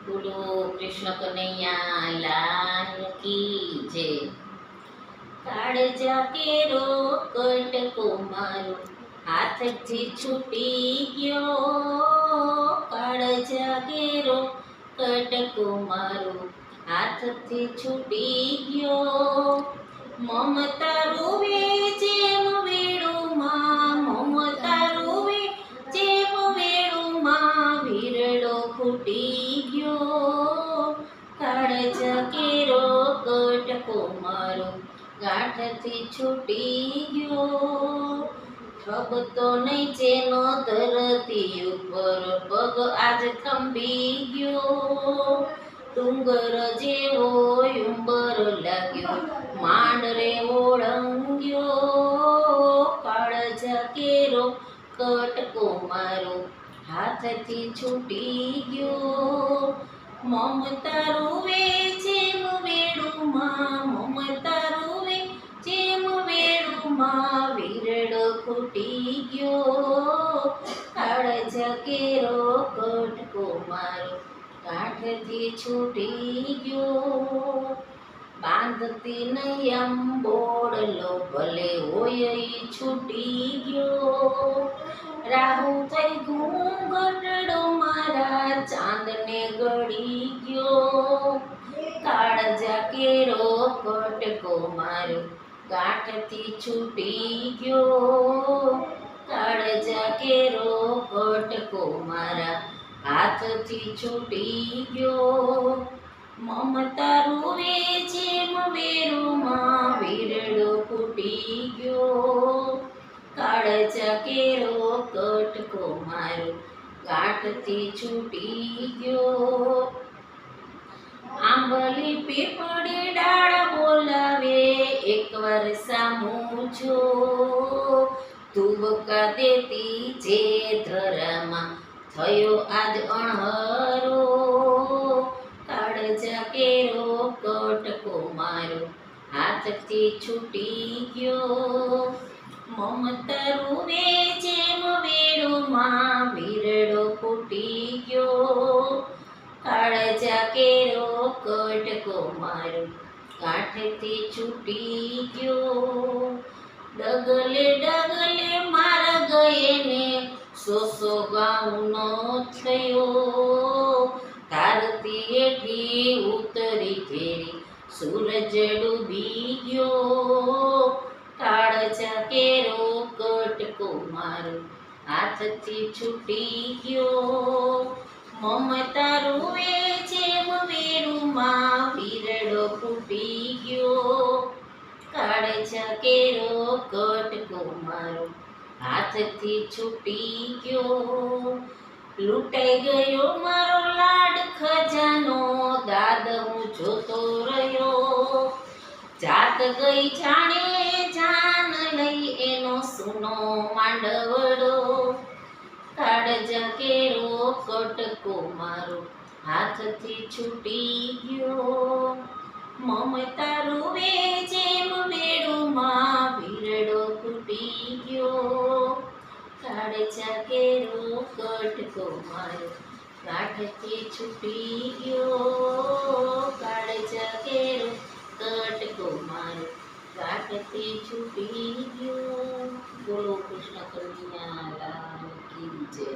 બોલો કૃષ્ણ કનૈયા લાલ કી જય. કાળજા કેરો કટકો મારો હાથથી છૂટી ગયો. કાળજા કેરો કટકો મારો હાથથી છૂટી ગયો. મમતા રૂવે જેમ વેણુમાં, મમતા રૂવે જેમ વેણુમાં વીરડો ફૂટી ગયો. કાળજા કેરો કટકો મારો ગાંઠથી છૂટી ગયો. ઠગતો નહીં જેનો ધરતી ઉપર પગ આજ થંભી ગયો. ડુંગર જેવો ઉંબર લાગ્યો માંડ રે ઓળંગ્યો. કાળજા કેરો કટકો મારો હાથથી છૂટી ગયો. મમતા રૂવે જેમ વેણુમાં, મમતા રૂવે જેમ વેણુમાં વીરડો ફૂટી ગયો. કાળજા કેરો કટકો મારો ગાંઠથી છૂટી ગયો. બાંધતી નહીં આમ બોડલો ભલે હોય ઈ છૂટી ગયો. રાહુ થઈ ઘૂંઘટડો મારા ચાંદને ગળી ગયો. કાળજા કેરો કટકો મારો ગાંઠથી છૂટી ગયો. કાળજા કેરો કટકો મારા હાથથી છૂટી ગયો. મમતા રૂવે જેમ વેણુમાં વીરડો ફૂટી ગયો. કાળજા કેરો કટકો મારો ગાંઠથી છૂટી ગયો. આંબલી પીપળી ડાળ બોલાવે એકવાર સામું જો. તુબકા દેતી જે ધરામાં થયો આજ અણહરો. કાળજા કેરો કટકો મારો હાથથી છૂટી ગયો. મમતા રૂવે જેમ વેણુમાં વીરડો ફૂટી ગયો. કાળજા કેરો કટકો મારો ગાંઠથી છૂટી ગયો. ડગલે ડગલે મારા ગયેને સોસો ગાઉનો થયો. ધારતી હેઠી ઉતરી ઘેરી સૂરજ ડૂબી ગયો. કાળજા કેરો કટકો મારો હાથથી છૂટી ગયો. મમતા રૂવે જેમ વેણુમાં વીરડો ફૂટી ગયો. કાળજા કેરો કટકો મારો હાથથી છૂટી ગયો. લૂંટાઈ ગયો મારો લાડ ખજાનો દાદ હું જોતો રહ્યો. જાત ગઈ જાણે જાન લઈ એનો સૂનો માંડવડો. કાળજા કેરો કટકો મારો હાથથી છૂટી ગયો. મમતા રૂવે જેમ વેણુમાં વીરડો ફૂટી ગયો. કાળજા કેરો કટકો મારો ગાંઠથી છૂટી ગયો. કાળજા કેરો કટકો મારો ગાંઠથી છૂટી ગયો. બોલો કૃષ્ણ કનૈયા લાલ કી જય.